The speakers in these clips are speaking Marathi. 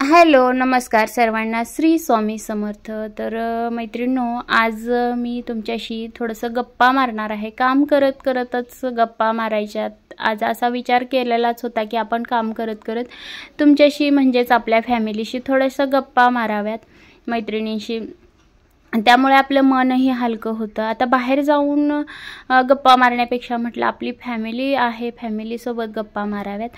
हॅलो, नमस्कार सर्वांना. श्री स्वामी समर्थ. तर मैत्रिणींनो, आज मी तुमच्याशी थोडंसं गप्पा मारणार आहे. काम करत करतच गप्पा मारायच्यात. आज असा विचार केलेलाच होता की आपण काम करत करत तुमच्याशी म्हणजेच आपल्या फॅमिलीशी थोडंसं गप्पा माराव्यात, मैत्रिणींशी. त्यामुळे आपलं मनही हलकं होतं. आता बाहेर जाऊन गप्पा मारण्यापेक्षा म्हटलं आपली फॅमिली आहे, फॅमिलीसोबत गप्पा माराव्यात.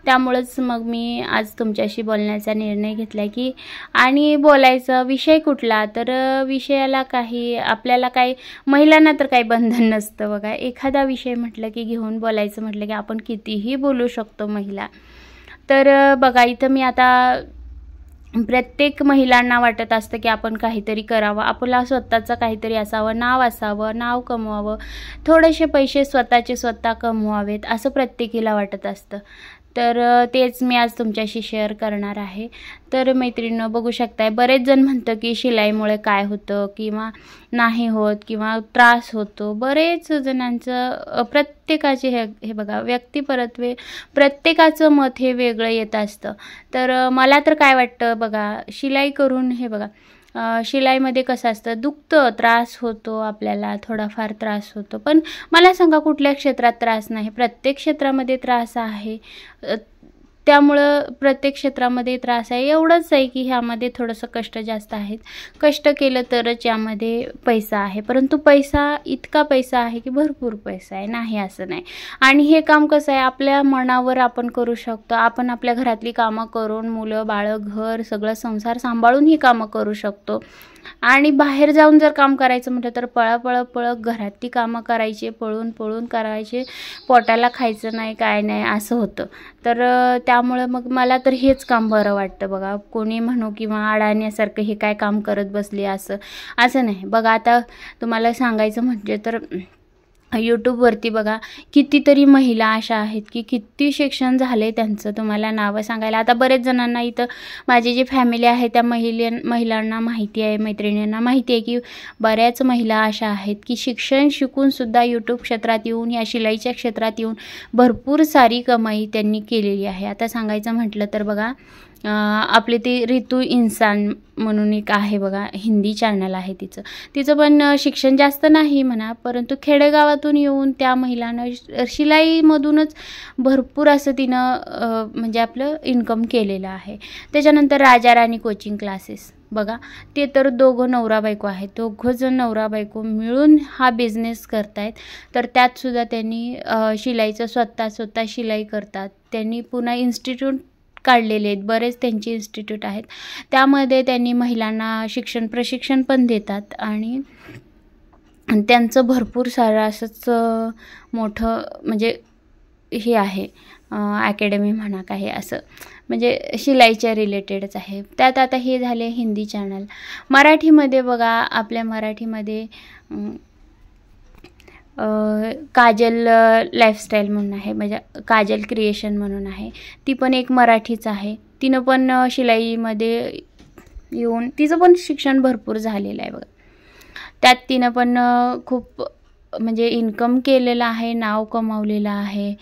त्यामुळेच मग मी आज तुमच्याशी बोलण्याचा निर्णय घेतला की आणि बोलायचा विषय कुठला, तर विषयाला काही आपल्याला काही महिलांना तर काही बंधन नसतं बघा. एखादा विषय म्हटलं की घेऊन बोलायचं म्हटलं की आपण कितीही बोलू शकतो महिला. तर बघा, इथं मी आता प्रत्येक महिलांना वाटत असतं की आपण काहीतरी करावं, आपला स्वतःचं काहीतरी असावं, नाव असावं, नाव कमवावं, थोडेसे पैसे स्वतःचे स्वतः कमवावेत, असं प्रत्येकीला वाटत असतं. तर तेच मी आज तुमच्याशी शेअर करणार आहे. तर मैत्रिणींनो, बघू शकताय बरेच जण म्हणतं की शिलाईमुळे काय होतं किंवा नाही होत किंवा त्रास होतो. बरेच जणांचं प्रत्येकाचे हे बघा, व्यक्तिपरत्वे प्रत्येकाचं मत हे वेगळं येत असतं. तर मला तर काय वाटतं बघा, शिलाई करून हे बघा, शिलाईमध्ये कसं असतं, दुखतं, त्रास होतो, आपल्याला थोडाफार त्रास होतो. पण मला सांगा, कुठल्या क्षेत्रात त्रास नाही? प्रत्येक क्षेत्रामध्ये त्रास आहे. त्यामुळं प्रत्येक क्षेत्रामध्ये त्रास आहे. एवढंच आहे की ह्यामध्ये थोडंसं कष्ट जास्त आहेत. कष्ट केलं तरच यामध्ये पैसा आहे. परंतु इतका पैसा आहे की भरपूर पैसा आहे, नाही असं नाही. आणि हे काम कसं आहे, आपल्या मनावर आपण करू शकतो. आपण आपल्या घरातली कामं करून, मुलं बाळं, घर सगळं संसार सांभाळून ही कामं करू शकतो. आणि बाहेर जाऊन जर काम करायचं म्हटलं तर पळा घरातली कामं करायची, पळून पळून करायचे, पोटाला खायचं नाही, काय नाही, असं होतं. तर त्यामुळं मग मला तर हेच काम बरं वाटतं बघा. कोणी म्हणू किंवा अडाण्यासारखं हे काय काम करत बसले, असं नाही बघा. आता तुम्हाला सांगायचं म्हणजे तर यूट्यूबवरती बघा कितीतरी महिला अशा आहेत की किती शिक्षण झाले त्यांचं, तुम्हाला नावं सांगायला. आता बरेच जणांना, इथं माझी जी फॅमिली आहे त्या महिलांना माहिती आहे, मैत्रिणींना माहिती आहे की बऱ्याच महिला अशा आहेत की शिक्षण शिकूनसुद्धा यूट्यूब क्षेत्रात येऊन, या शिलाईच्या क्षेत्रात येऊन भरपूर सारी कमाई त्यांनी केलेली आहे. आता सांगायचं म्हटलं तर बघा, आपली ती रितू इन्सान म्हणून एक आहे बघा, हिंदी चॅनल आहे तिचं पण शिक्षण जास्त नाही म्हणा, परंतु खेडेगावातून येऊन त्या महिलानं शिलाईमधूनच भरपूर असं तिनं म्हणजे आपलं इन्कम केलेलं आहे. त्याच्यानंतर राजा राणी कोचिंग क्लासेस बघा, ते तर दोघं नवरा बायको आहेत, दोघंजण नवरा बायको मिळून हा बिझनेस करतायत. तर त्यातसुद्धा त्यांनी शिलाईचं स्वतः शिलाई करतात. त्यांनी पुन्हा इन्स्टिट्यूट काढलेले आहेत, बरेच त्यांचे इन्स्टिट्यूट आहेत. त्यामध्ये त्यांनी महिलांना प्रशिक्षण पण देतात. आणि त्यांचं भरपूर सारं असंच मोठं म्हणजे हे आहे, अकॅडमी म्हणा काही असं, म्हणजे शिलाईच्या रिलेटेडच आहे. त्यात आता हे झाले हिंदी चॅनल. मराठीमध्ये बघा, आपल्या मराठीमध्ये काजल लाईफस्टाईल म्हणून आहे, म्हणजे काजल क्रिएशन म्हणून आहे. ती पण एक मराठीच आहे. तिनं पण शिलाईमध्ये येऊन तिचं पण शिक्षण भरपूर झालेलं आहे बघा. त्यात तिनं पण खूप म्हणजे इन्कम केलेलं आहे, नाव कमावलेलं आहे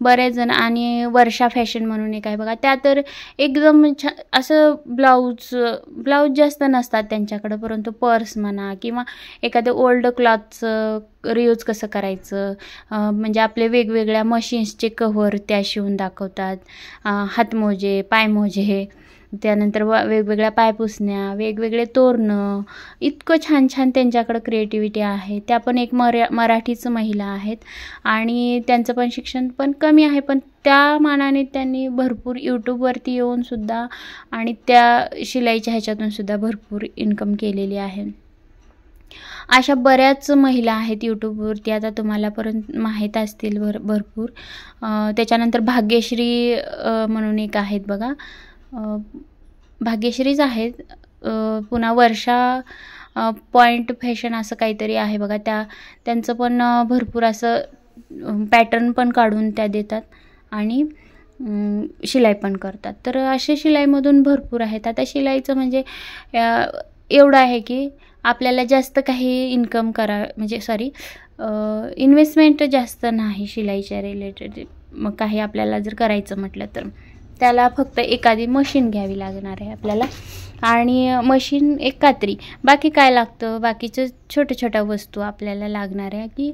बरेच जण. आणि वर्षा फॅशन म्हणून एक आहे बघा, त्या तर एकदम असं ब्लाऊज जास्त नसतात त्यांच्याकडं, परंतु पर्स म्हणा किंवा एखादं ओल्ड क्लॉथचं रियूज कसं करायचं, म्हणजे आपले वेगवेगळ्या मशीन्सचे कव्हर त्या शिवून दाखवतात. हातमोजे, पायमोजे, त्यानंतर वेगवेगळ्या पायपुसण्या, वेगवेगळे तोरणं, इतकं छान छान त्यांच्याकडं क्रिएटिव्हिटी आहे. त्या पण एक मराठीच महिला आहेत. आणि त्यांचं पण शिक्षण पण कमी आहे, पण त्या मानाने त्यांनी भरपूर यूट्यूबवरती येऊनसुद्धा आणि त्या शिलाईच्या ह्याच्यातूनसुद्धा भरपूर इन्कम केलेली आहे. अशा बऱ्याच महिला आहेत यूट्यूबवरती, आता तुम्हाला पर्यंत माहीत असतील भरपूर. त्याच्यानंतर भाग्यश्री म्हणून एक आहेत बघा, भाग्यश्रीच आहेत. पुन्हा वर्षा पॉइंट फॅशन असं काहीतरी आहे बघा, त्यांचं पण भरपूर असं पॅटर्न पण काढून त्या देतात आणि शिलाई पण करतात. तर असे शिलाईमधून भरपूर आहेत. आता शिलाईचं म्हणजे एवढं आहे की आपल्याला जास्त काही इन्कम इन्व्हेस्टमेंट जास्त नाही शिलाईच्या रिलेटेड. मग काही आपल्याला जर करायचं म्हटलं तर त्याला फक्त एखादी मशीन घ्यावी लागणार आहे आपल्याला, आणि मशीन, एक कात्री, बाकी काय लागतं, बाकीचं छोट्या वस्तू आपल्याला लागणार आहे की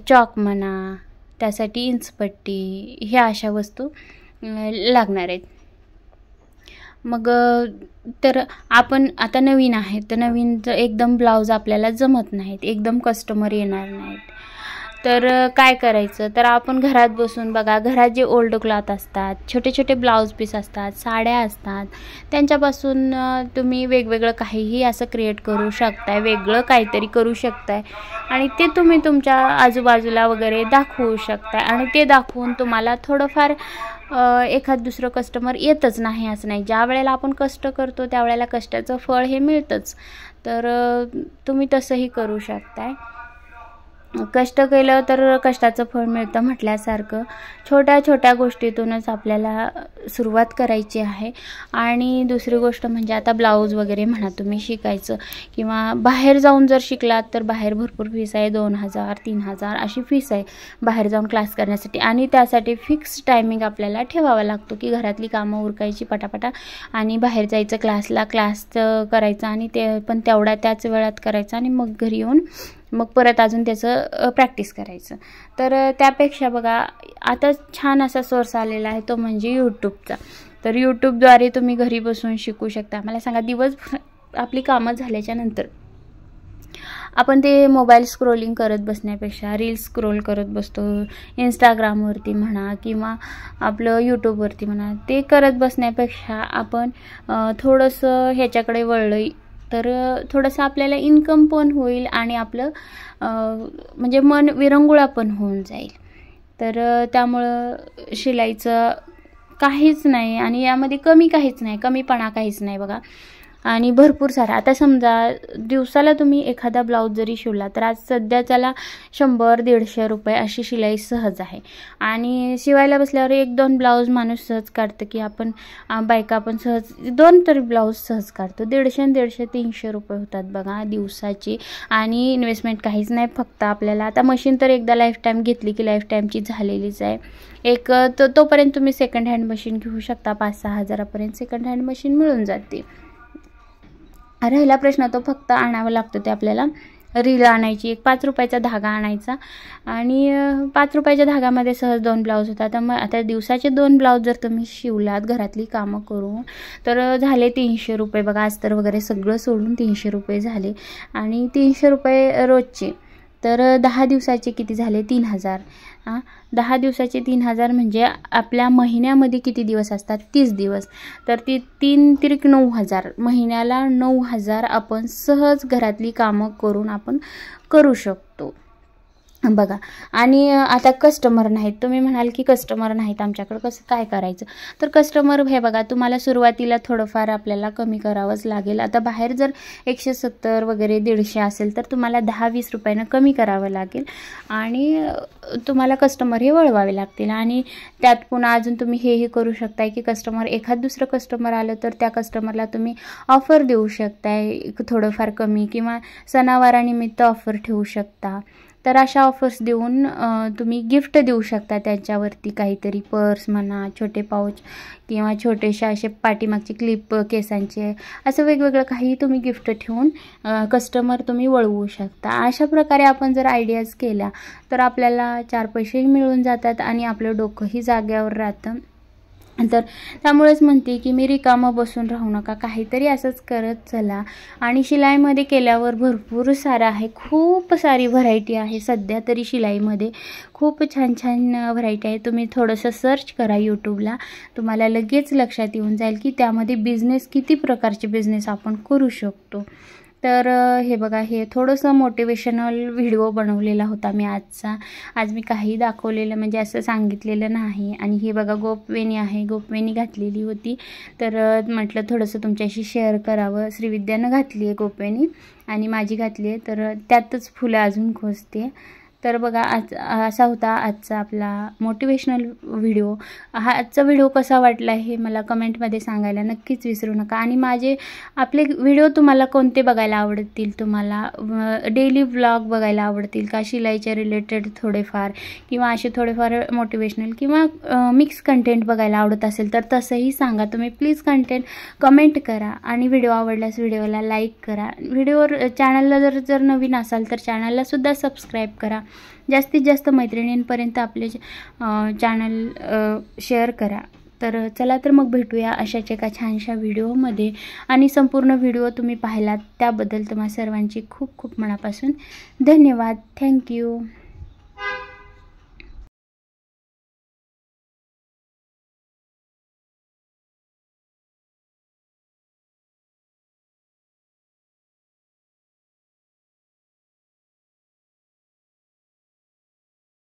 चॉक म्हणा, त्यासाठी इंचपट्टी, ह्या अशा वस्तू लागणार आहेत. मग तर आपण आता नवीन आहे, तर नवीन एकदम ब्लाऊज आपल्याला जमत नाहीत, एकदम कस्टमर येणार नाहीत, तर काय करायचं, तर आपण घरात बसून बघा, घरात जे ओल्ड क्लॉथ असतात, छोटे ब्लाऊज पीस असतात, साड्या असतात, त्यांच्यापासून तुम्ही वेगवेगळं काहीही असं क्रिएट करू शकताय, वेगळं काहीतरी करू शकताय, आणि ते तुम्ही तुमच्या आजूबाजूला वगैरे दाखवू शकताय. आणि ते दाखवून तुम्हाला थोडंफार एखाद दुसरं कस्टमर येतच नाही असं नाही. ज्या वेळेला आपण कष्ट करतो त्यावेळेला कष्टाचं फळ हे मिळतंच. तर तुम्ही तसंही करू शकताय. कष्ट केलं तर कष्टाचं फळ मिळतं म्हटल्यासारखं छोट्या गोष्टीतूनच आपल्याला सुरुवात करायची आहे. आणि दुसरी गोष्ट म्हणजे आता ब्लाऊज वगैरे म्हणा तुम्ही शिकायचं, किंवा बाहेर जाऊन जर शिकलात तर बाहेर भरपूर फीस आहे, 2000 3000 अशी फीस आहे बाहेर जाऊन क्लास करण्यासाठी. आणि त्यासाठी फिक्स टायमिंग आपल्याला ठेवावा लागतो की घरातली कामं उरकायची पटापटा आणि बाहेर जायचं क्लास करायचं, आणि ते पण त्याच वेळात करायचं, आणि मग घरी येऊन मग परत अजून त्याचं प्रॅक्टिस करायचं. तर त्यापेक्षा बघा आता छान असा सोर्स आलेला आहे, तो म्हणजे यूट्यूबचा. तर यूट्यूबद्वारे तुम्ही घरी बसून शिकू शकता. मला सांगा, दिवसभर आपली कामं झाल्याच्या नंतर आपण ते मोबाईल स्क्रोलिंग करत बसण्यापेक्षा, रील्स स्क्रोल करत बसतो इंस्टाग्रामवरती म्हणा किंवा आपलं यूट्यूबवरती म्हणा, ते करत बसण्यापेक्षा आपण थोडंसं ह्याच्याकडे वळलं तर थोडंसं आपल्याला इन्कम पण होईल आणि आपलं म्हणजे मन विरंगुळा पण होऊन जाईल. तर त्यामुळं शिलाईचं काहीच नाही, आणि यामध्ये कमीपणा काहीच नाही बघा. आणि भरपूर सारा, आता समजा दिवसाला तुम्ही एखादा ब्लाऊज जरी शिवला तर आज सध्या त्याला 100-150 रुपये अशी शिलाई सहज आहे. आणि शिवायला बसल्यावर 1-2 ब्लाऊज माणूस सहज काढतं, की आपण बायका आपण सहज 2 तरी ब्लाऊज सहज काढतो. 150-300 रुपये होतात बघा दिवसाची. आणि इन्व्हेस्टमेंट काहीच नाही, फक्त आपल्याला आता मशीन तर एकदा लाईफ टाईम घेतली की लाईफ टाईमची झालेलीच आहे. तोपर्यंत तुम्ही सेकंड हँड मशीन घेऊ शकता. 5-6 हजारापर्यंत सेकंड हँड मशीन मिळून जाते. राहिला प्रश्न तो फक्त आणावं लागतो ते आपल्याला. रील आणायची, एक 5 रुपयाचा धागा आणायचा, आणि 5 रुपयाच्या धाग्यामध्ये सहज 2 ब्लाऊज होतात. मग आता दिवसाचे 2 ब्लाऊज जर तुम्ही शिवलात घरातली कामं करून तर झाले 300 रुपये बघा. अस्तर वगैरे सगळं सोडून 300 रुपये झाले. आणि 300 रुपये रोजचे, तर 10 दिवसाचे किती झाले? 3000. 10 दिवसाचे 3000 म्हणजे आपल्या महिन्यामध्ये किती दिवस असतात? 30 दिवस. तर ती 3 9000, महिन्याला 9000 आपण सहज घरातली कामं करून आपण करू शकतो बघा. आणि आता कस्टमर नाहीत, तुम्ही म्हणाल की कस्टमर नाहीत आमच्याकडे, कसं काय करायचं? तर कस्टमर हे बघा, तुम्हाला सुरुवातीला थोडंफार आपल्याला कमी करावंच लागेल. आता बाहेर जर 170 वगैरे 150 असेल तर तुम्हाला 10-20 रुपयानं कमी करावं लागेल, आणि तुम्हाला कस्टमर हे वळवावे लागतील. आणि त्यात पुन्हा अजून तुम्ही हेही करू शकताय की एखाद दुसरं कस्टमर आलं तर त्या कस्टमरला तुम्ही ऑफर देऊ शकताय थोडंफार कमी, किंवा सणावारानिमित्त ऑफर ठेवू शकता. तर अशा ऑफर्स देऊन तुम्ही गिफ्ट देऊ शकता त्यांच्यावरती, काहीतरी पर्स म्हणा, छोटे पाऊच, किंवा छोटेसे असे पाठीमागचे क्लिप केसांचे, असं वेगवेगळं काही तुम्ही गिफ्ट ठेवून कस्टमर तुम्ही वळवू शकता. अशा प्रकारे आपण जर आयडियाज केल्या तर आपल्याला 4 पैसेही मिळून जातात आणि आपलं डोकंही जाग्यावर राहतं. तर त्यामुळेच म्हणते की मी रिकामं बसून राहू नका, काहीतरी असंच करत चला. आणि शिलाईमध्ये केल्यावर भरपूर सारं आहे, खूप सारी व्हरायटी आहे सध्या तरी शिलाईमध्ये. खूप छान व्हरायटी आहे. तुम्ही थोडंसं सर्च करा यूट्यूबला, तुम्हाला लगेच लक्षात येऊन जाईल की त्यामध्ये किती प्रकारचे बिझनेस आपण करू शकतो. तर हे बघा, हे थोडंसं मोटिवेशनल व्हिडिओ बनवलेला होता मी आजचा. आज मी काही दाखवलेलं म्हणजे असं सांगितलेलं नाही. आणि हे बघा गोपवेणी आहे, गोपवेणी घातलेली होती, तर म्हटलं थोडंसं तुमच्याशी शेअर करावं. श्रीविद्यानं घातली आहे गोपवेणी आणि माझी घातली आहे, तर त्यातच फुलं अजून खोसते. तर बघा आज असा होता आजचा आपला मोटिवेशनल व्हिडिओ. आजचा व्हिडिओ कसा वाटला हे मला कमेंटमध्ये सांगायला नक्कीच विसरू नका. आणि आपले व्हिडिओ तुम्हाला कोणते बघायला आवडतील, तुम्हाला डेली व्लॉग बघायला आवडतील का, शिलाईच्या रिलेटेड थोडेफार किंवा असे थोडेफार मोटिवेशनल किंवा मिक्स कंटेंट बघायला आवडत असेल तर तसंही सांगा. तुम्ही प्लीज कमेंट करा आणि व्हिडिओ आवडल्यास व्हिडिओला लाईक करा. चॅनलला जर नवीन असाल तर चॅनलला सुद्धा सबस्क्राईब करा. जास्तीत जास्त मैत्रिणींपर्यंत आपले चॅनल शेअर करा. तर चला तर मग भेटूया अशाच एका छानशा व्हिडिओमध्ये. आणि संपूर्ण व्हिडिओ तुम्ही पाहिलात त्याबद्दल तुम्हा सर्वांची खूप खूप मनापासून धन्यवाद. थँक्यू.